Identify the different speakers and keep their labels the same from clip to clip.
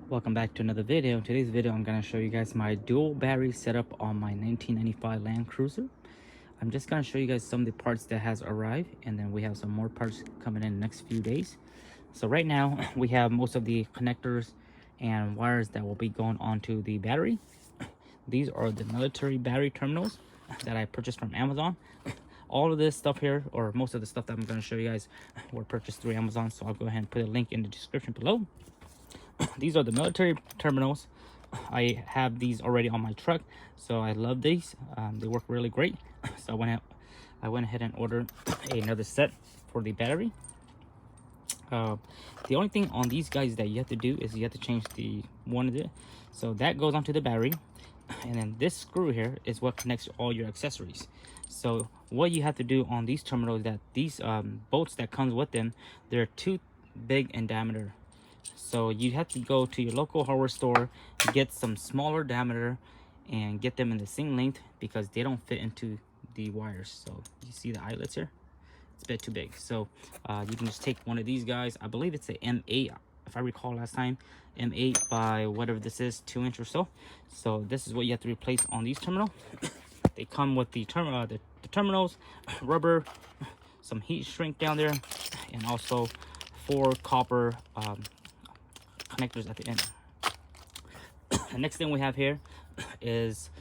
Speaker 1: Welcome back to another video. In today's video, I'm going to show you guys my dual battery setup on my 1995 Land Cruiser. I'm just going to show you guys some of the parts that has arrived, and then we have some more parts coming in the next few days. So right now, we have most of the connectors and wires that will be going onto the battery. These are the military battery terminals that I purchased from Amazon. All of this stuff here, or most of the stuff that I'm going to show you guys, were purchased through Amazon. So I'll go ahead and put a link in the description below. These are the military terminals. I have these already on my truck, so I love these. They work really great. So I went ahead and ordered another set for the battery. The only thing on these guys that you have to do is you have to change the one of it. So that goes onto the battery, and then this screw here is what connects all your accessories. So what you have to do on these terminals, that these bolts that comes with them, they're too big in diameter. So you have to go to your local hardware store, get some smaller diameter, and get them in the same length because they don't fit into the wires. So you see the eyelets here? It's a bit too big. So you can just take one of these guys. I believe it's a M8, if I recall last time. M8 by whatever this is, 2-inch or so. So this is what you have to replace on these terminals. They come with the terminals, rubber, some heat shrink down there, and also 4 copper connectors at the end. The next thing we have here is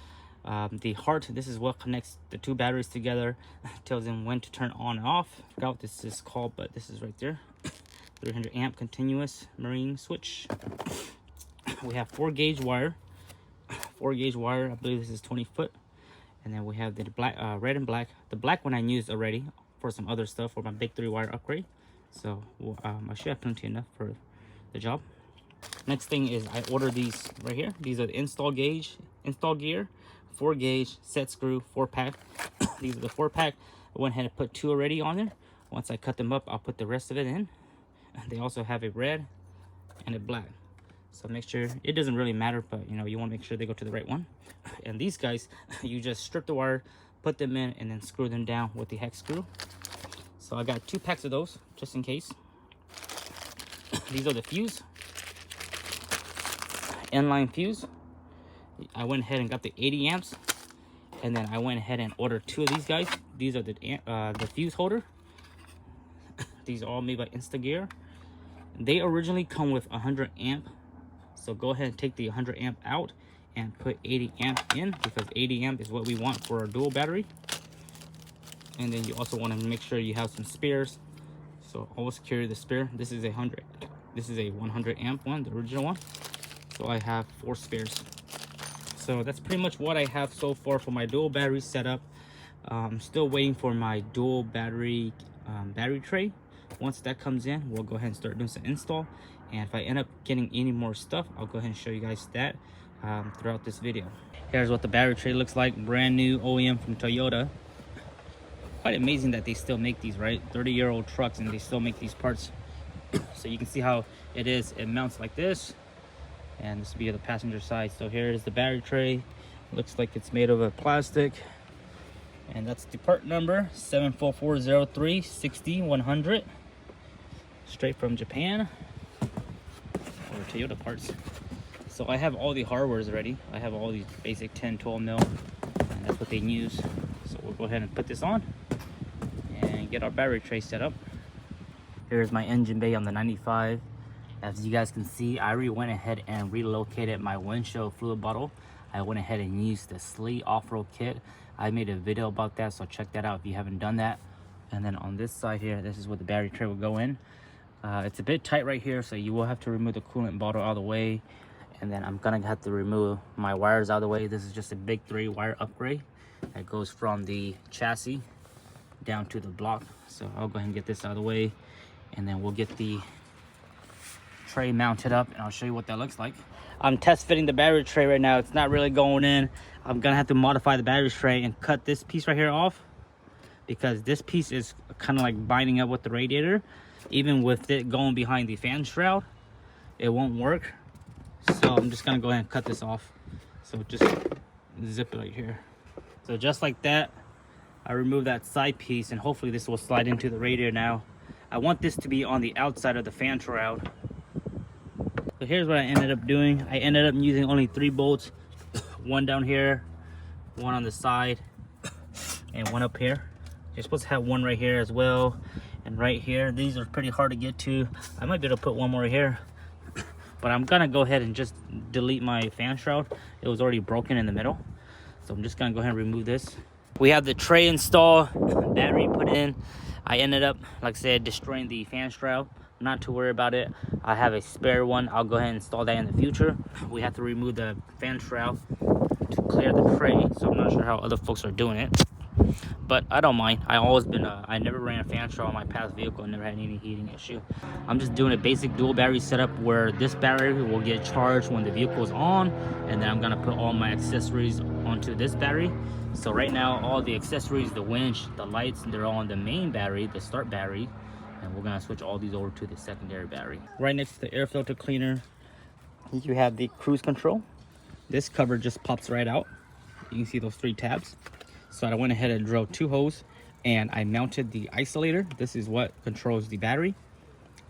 Speaker 1: the heart. This is what connects the two batteries together, tells them when to turn on and off. I forgot what this is called, but this is right there. 300 amp continuous marine switch. We have 4-gauge wire. 4-gauge wire, I believe this is 20 foot. And then we have the black, red and black. The black one I used already for some other stuff for my big 3-wire upgrade. So I should have plenty enough for the job. Next thing is I ordered these right here. These are the install gear, 4-gauge set screw 4-pack. These are the 4-pack. I went ahead and put 2 already on there. Once I cut them up, I'll put the rest of it in. They also have a red and a black. So make sure, it doesn't really matter, but you know, you want to make sure they go to the right one. And these guys, you just strip the wire, put them in, and then screw them down with the hex screw. So I got 2 packs of those just in case. These are the fuse, inline fuse. I went ahead and got the 80 amps, and then I went ahead and ordered 2 of these guys. These are the fuse holder. These are all made by Instagear. They originally come with 100 amp, so go ahead and take the 100 amp out and put 80 amp in, because 80 amp is what we want for our dual battery. And then you also want to make sure you have some spares, so always carry the spare. This is a 100 amp one, the original one, so I have 4 spares. So that's pretty much what I have so far for my dual battery setup. I'm still waiting for my dual battery battery tray. Once that comes in, we'll go ahead and start doing some install, and if I end up getting any more stuff, I'll go ahead and show you guys that throughout this video. Here's what the battery tray looks like, brand new OEM from Toyota. Quite amazing that they still make these, right? 30-year-old trucks, and they still make these parts. So you can see how it is. It mounts like this, and this will be the passenger side. So here is the battery tray. Looks like it's made of a plastic, and that's the part number 74403-60-100, straight from Japan, or Toyota parts. So I have all the hardwares ready. I have all these basic 10-12 mil, and that's what they use. So we'll go ahead and put this on and get our battery tray set up. Here's my engine bay on the 95. As you guys can see, I already went ahead and relocated my windshield fluid bottle. I went ahead and used the Slee off-road kit. I made a video about that, so check that out if you haven't done that. And then on this side here, this is where the battery tray will go in. It's a bit tight right here, so you will have to remove the coolant bottle out of the way. And then I'm gonna have to remove my wires out of the way. This is just a big 3-wire upgrade that goes from the chassis down to the block. So I'll go ahead and get this out of the way, and then we'll get the tray mounted up, and I'll show you what that looks like. I'm test fitting the battery tray right now. It's not really going in. I'm gonna have to modify the battery tray and cut this piece right here off, because this piece is kind of like binding up with the radiator. Even with it going behind the fan shroud, it won't work. So I'm just gonna go ahead and cut this off. So just zip it right here. So just like that, I removed that side piece, and hopefully this will slide into the radiator now. I want this to be on the outside of the fan shroud. So here's what I ended up doing. I ended up using only 3 bolts, one down here, one on the side, and one up here. You're supposed to have one right here as well, and right here. These are pretty hard to get to. I might be able to put one more here, but I'm gonna go ahead and just delete my fan shroud. It was already broken in the middle, so I'm just gonna go ahead and remove this. We have the tray installed, battery put in. I ended up, like I said, destroying the fan shroud. Not to worry about it. I have a spare one. I'll go ahead and install that in the future. We have to remove the fan shroud to clear the tray, so I'm not sure how other folks are doing it, but I don't mind. I never ran a fan shroud on my past vehicle and never had any heating issue. I'm just doing a basic dual battery setup where this battery will get charged when the vehicle is on, and then I'm gonna put all my accessories onto this battery. So right now, all the accessories, the winch, the lights, they're all on the main battery, the start battery, and we're gonna switch all these over to the secondary battery. Right next to the air filter cleaner, you have the cruise control. This cover just pops right out. You can see those 3 tabs. So I went ahead and drilled 2 holes, and I mounted the isolator. This is what controls the battery.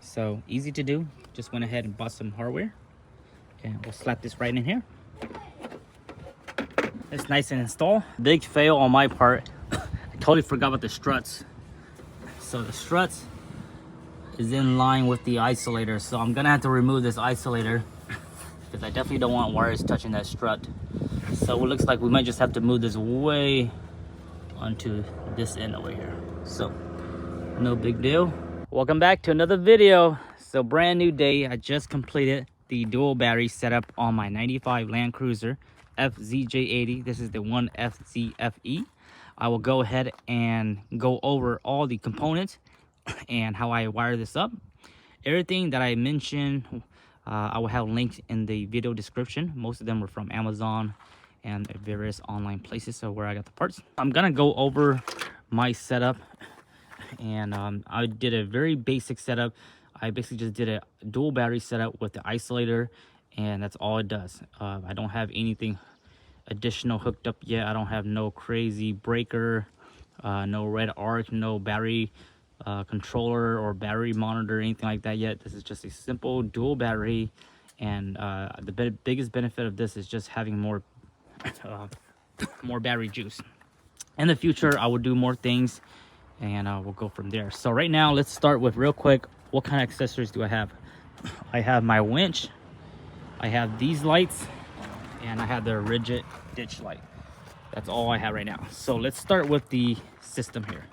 Speaker 1: So easy to do. Just went ahead and bought some hardware, and we'll slap this right in here. It's nice and installed. Big fail on my part. I totally forgot about the struts. So the struts is in line with the isolator, so I'm gonna have to remove this isolator because I definitely don't want wires touching that strut. So it looks like we might just have to move this way onto this end over here. So no big deal. Welcome back to another video. So brand new day. I just completed the dual battery setup on my 95 Land Cruiser FZJ80. This is the one FZFE. I will go ahead and go over all the components and how I wire this up. Everything that I mentioned, I will have links in the video description. Most of them were from Amazon and various online places, so where I got the parts. I'm gonna go over my setup, and I did a very basic setup. I basically just did a dual battery setup with the isolator, and that's all it does. I don't have anything additional hooked up yet. I don't have no crazy breaker, no red arc, no battery controller or battery monitor, anything like that yet. This is just a simple dual battery, and the biggest benefit of this is just having more battery juice. In the future, I will do more things, and we'll go from there. So right now, let's start with real quick, what kind of accessories do I have? I have my winch, I have these lights, and I have the rigid ditch light. That's all I have right now. So let's start with the system here.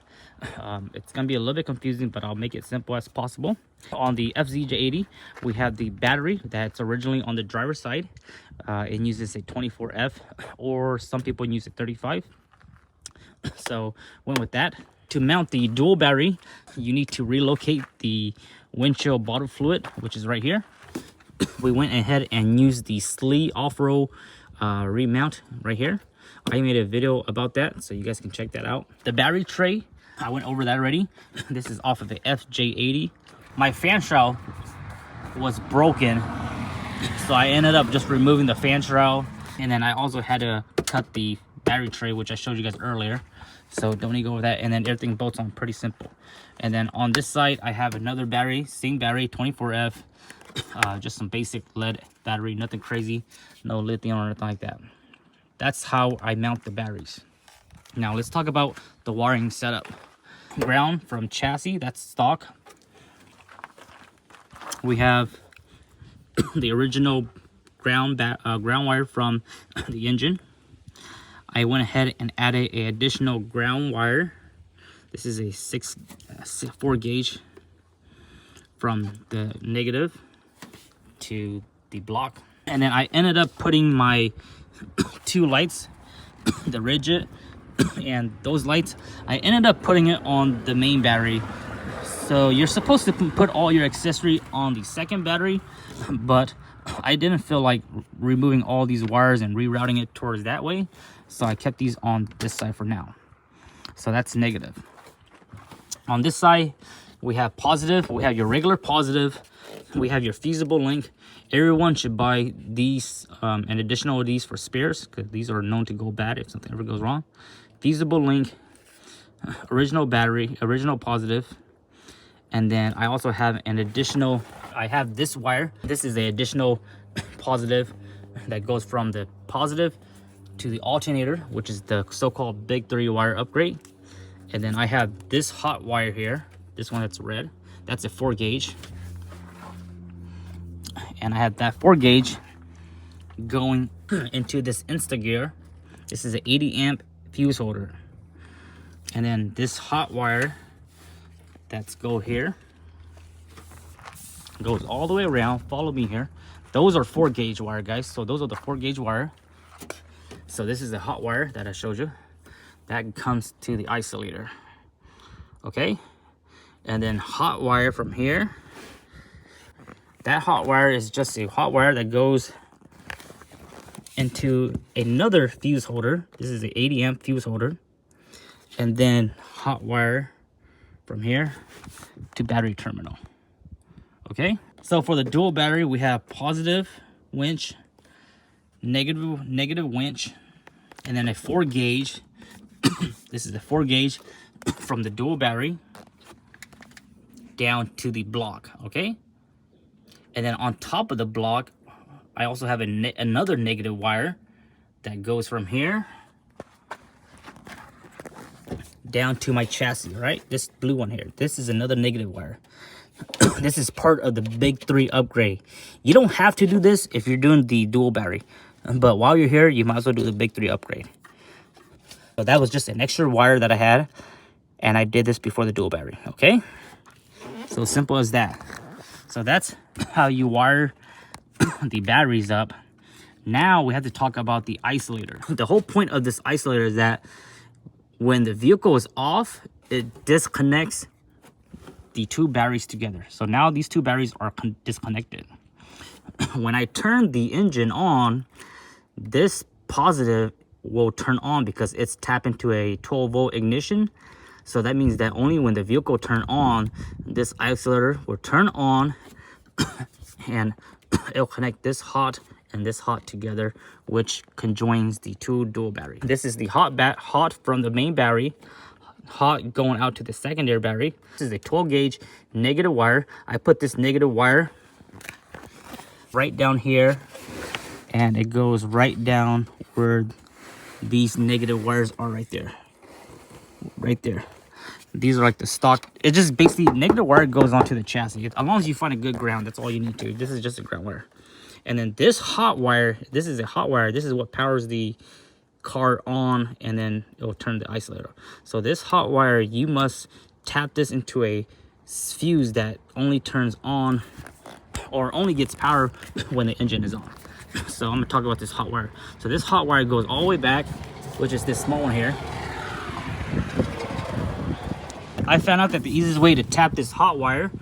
Speaker 1: It's gonna be a little bit confusing, but I'll make it simple as possible. On the FZJ80, we have the battery that's originally on the driver's side. It uses a 24F, or some people use a 35. So went with that. To mount the dual battery, you need to relocate the windshield bottle fluid, which is right here. We went ahead and used the SLE off-road remount right here. I made a video about that, so you guys can check that out. The battery tray, I went over that already. This is off of the FJ80. My fan shroud was broken, so I ended up just removing the fan shroud, and then I also had to cut the battery tray, which I showed you guys earlier, so don't need to go over that. And then everything bolts on pretty simple. And then on this side, I have another battery, same battery, 24F, just some basic lead battery, nothing crazy, no lithium or anything like that. That's how I mount the batteries. Now let's talk about the wiring setup. Ground from chassis, that's stock. We have the original ground wire from the engine. I went ahead and added an additional ground wire. This is a 4 gauge from the negative to the block. And then I ended up putting my 2 lights, the rigid, and those lights, I ended up putting it on the main battery. So you're supposed to put all your accessory on the second battery, but I didn't feel like removing all these wires and rerouting it towards that way, so I kept these on this side for now. So that's negative. On this side, we have positive. We have your regular positive. We have your feasible link. Everyone should buy these, an additional of these for spares, because these are known to go bad if something ever goes wrong. Feasible link, original battery, original positive, And then I also have an additional, I have this wire. This is the additional positive that goes from the positive to the alternator, which is the so-called big 3 wire upgrade. And then I have this hot wire here, this one that's red, that's a 4 gauge. And I have that 4 gauge going into this insta gear. This is an 80 amp fuse holder. And then this hot wire that's go here goes all the way around. Follow me here. Those are 4 gauge wire, guys. So those are the 4 gauge wire. So this is the hot wire that I showed you. That comes to the isolator. Okay. And then hot wire from here. That hot wire is just a hot wire that goes into another fuse holder. This is an 80 amp fuse holder. And then hot wire from here to battery terminal. Okay, so for the dual battery, we have positive winch, negative winch, and then a 4 gauge. This is a 4 gauge from the dual battery down to the block. Okay, and then on top of the block, I also have another negative wire that goes from here down to my chassis, right? This blue one here. This is another negative wire. This is part of the big 3 upgrade. You don't have to do this if you're doing the dual battery, but while you're here, you might as well do the big 3 upgrade. So that was just an extra wire that I had, and I did this before the dual battery. Okay, so simple as that. So that's how you wire the batteries up. Now we have to talk about the isolator. The whole point of this isolator is that when the vehicle is off, it disconnects the 2 batteries together. So now these 2 batteries are disconnected. When I turn the engine on, this positive will turn on because it's tapped into a 12-volt ignition. So that means that only when the vehicle turn on, this isolator will turn on and it'll connect this hot and this hot together, which conjoins the 2 dual battery. This is the hot from the main battery, hot going out to the secondary battery. This is a 12 gauge negative wire. I put this negative wire right down here, and it goes right down where these negative wires are, right there. Right there. These are like the stock. It just basically, negative wire goes onto the chassis. As long as you find a good ground, that's all you need to. This is just a ground wire. And then this hot wire, this is a hot wire. This is what powers the car on, and then it will turn the isolator. So this hot wire, you must tap this into a fuse that only turns on or only gets power when the engine is on. So I'm gonna talk about this hot wire. So this hot wire goes all the way back, which is this small one here. I found out that the easiest way to tap this hot wire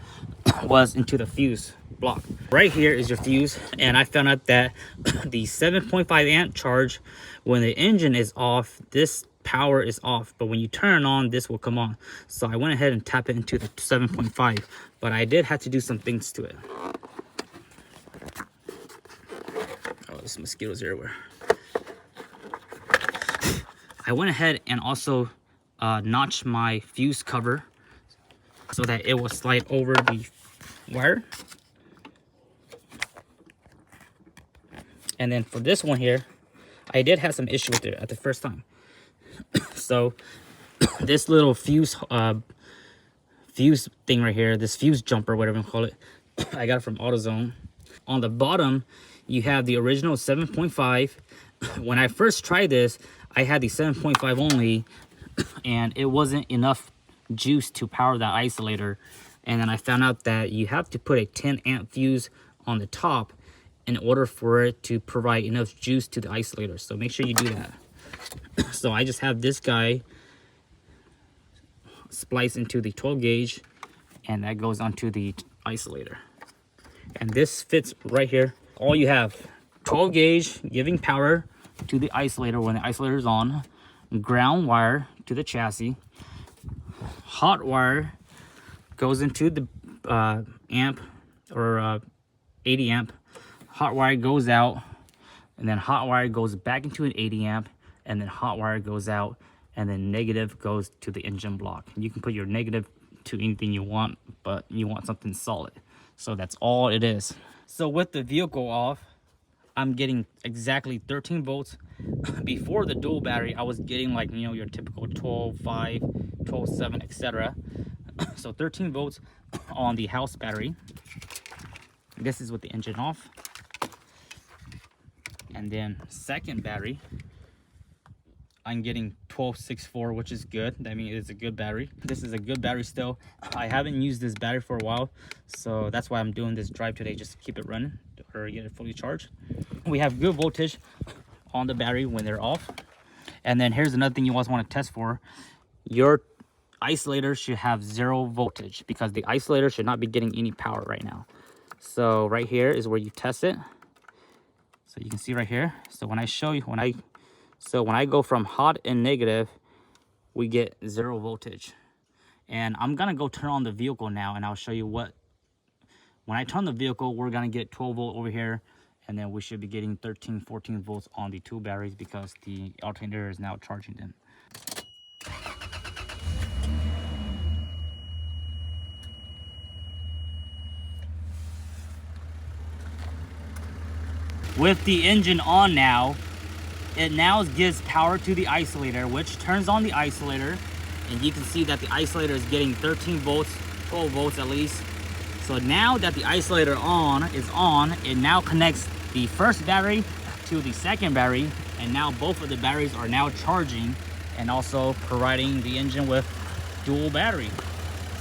Speaker 1: was into the fuse block. Right here is your fuse, and I found out that the 7.5 amp charge, when the engine is off, this power is off, but when you turn on, this will come on. So I went ahead and tapped it into the 7.5, but I did have to do some things to it. Oh, there's mosquitoes everywhere. I went ahead and also notched my fuse cover so that it will slide over the wire. And then for this one here, I did have some issue with it at the first time. So this little fuse thing right here, this fuse jumper, whatever you call it, I got it from AutoZone. On the bottom, you have the original 7.5. When I first tried this, I had the 7.5 only, and it wasn't enough juice to power that isolator. And then I found out that you have to put a 10 amp fuse on the top in order for it to provide enough juice to the isolator. So make sure you do that. So I just have this guy spliced into the 12 gauge, and that goes onto the isolator. And this fits right here. All you have, 12 gauge giving power to the isolator when the isolator is on, ground wire to the chassis, hot wire goes into the amp or 80 amp, hot wire goes out, and then hot wire goes back into an 80 amp, and then hot wire goes out, and then negative goes to the engine block. You can put your negative to anything you want, but you want something solid. So that's all it is. So with the vehicle off, I'm getting exactly 13 volts. Before the dual battery, I was getting like, you know, your typical 12.5, 12.7, etc. So 13 volts on the house battery. This is with the engine off. And then second battery, I'm getting 12.64, which is good. I mean, it's a good battery. This is a good battery still. I haven't used this battery for a while, so that's why I'm doing this drive today, just to keep it running or get it fully charged. We have good voltage on the battery when they're off. And then here's another thing you always want to test for. Your isolator should have 0 voltage, because the isolator should not be getting any power right now. So right here is where you test it. So you can see right here. So when I show you, when I go from hot and negative, we get 0 voltage. And I'm gonna go turn on the vehicle now, and I'll show you what, when I turn the vehicle, we're gonna get 12 volt over here, and then we should be getting 13, 14 volts on the 2 batteries, because the alternator is now charging them. With the engine on now, it now gives power to the isolator, which turns on the isolator, and you can see that the isolator is getting 13 volts, 12 volts at least. So now that the isolator is on, it now connects the first battery to the second battery, and now both of the batteries are now charging and also providing the engine with dual battery.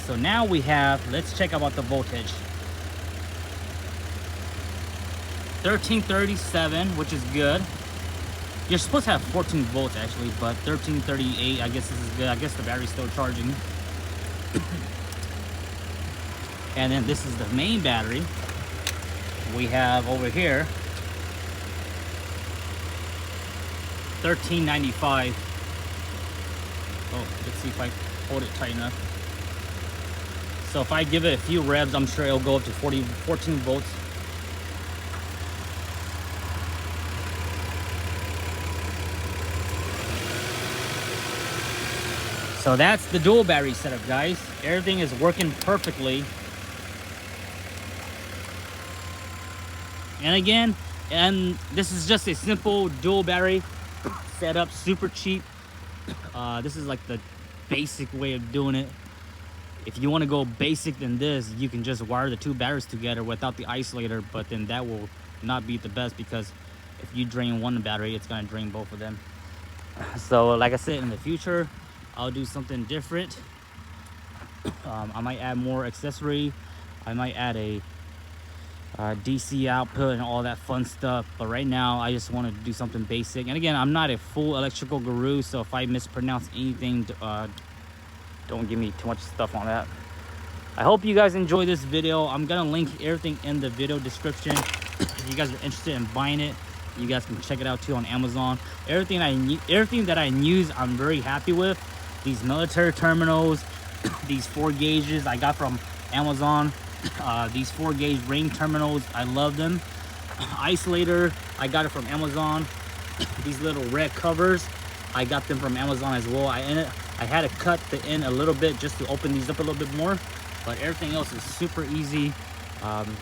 Speaker 1: So now we have, let's check about the voltage. 1337, which is good. You're supposed to have 14 volts actually, but 1338, I guess this is good. I guess the battery's still charging. And then this is the main battery. We have over here 1395. Oh, let's see if I hold it tight enough. So if I give it a few revs, I'm sure it'll go up to 14 volts. So that's the dual battery setup, guys. Everything is working perfectly. And again, this is just a simple dual battery setup, super cheap. This is like the basic way of doing it. If you want to go basic than this, you can just wire the 2 batteries together without the isolator, but then that will not be the best, because if you drain one battery, it's going to drain both of them. So like I said, in the future, I'll do something different. I might add more accessory. I might add a DC output and all that fun stuff. But right now, I just want to do something basic. And again, I'm not a full electrical guru, so if I mispronounce anything, don't give me too much stuff on that. I hope you guys enjoy this video. I'm gonna link everything in the video description. If you guys are interested in buying it, you guys can check it out too on Amazon. Everything that I use, I'm very happy with. These military terminals, these 4 gauges I got from Amazon. These 4 gauge ring terminals, I love them. Isolator, I got it from Amazon. These little red covers, I got them from Amazon as well. I had to cut the end a little bit just to open these up a little bit more, but everything else is super easy.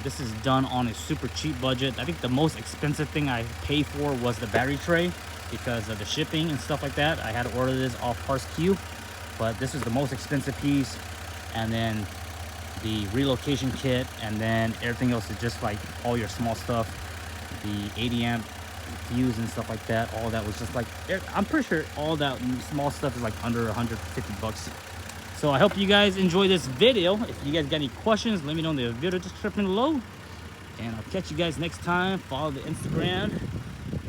Speaker 1: This is done on a super cheap budget. I think the most expensive thing I paid for was the battery tray, because of the shipping and stuff like that. I had to order this off Parts Q, but this is the most expensive piece. And then the relocation kit, and then everything else is just like all your small stuff, the 80 amp fuse and stuff like that. All that was just like, I'm pretty sure all that small stuff is like under 150 bucks. So I hope you guys enjoy this video. If you guys got any questions, let me know in the video description below, and I'll catch you guys next time. Follow the Instagram,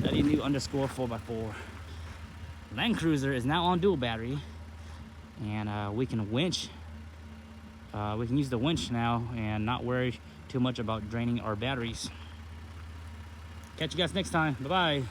Speaker 1: NuttyNu _4x4. Land Cruiser is now on dual battery, and we can winch. We can use the winch now and not worry too much about draining our batteries. Catch you guys next time. Bye-bye.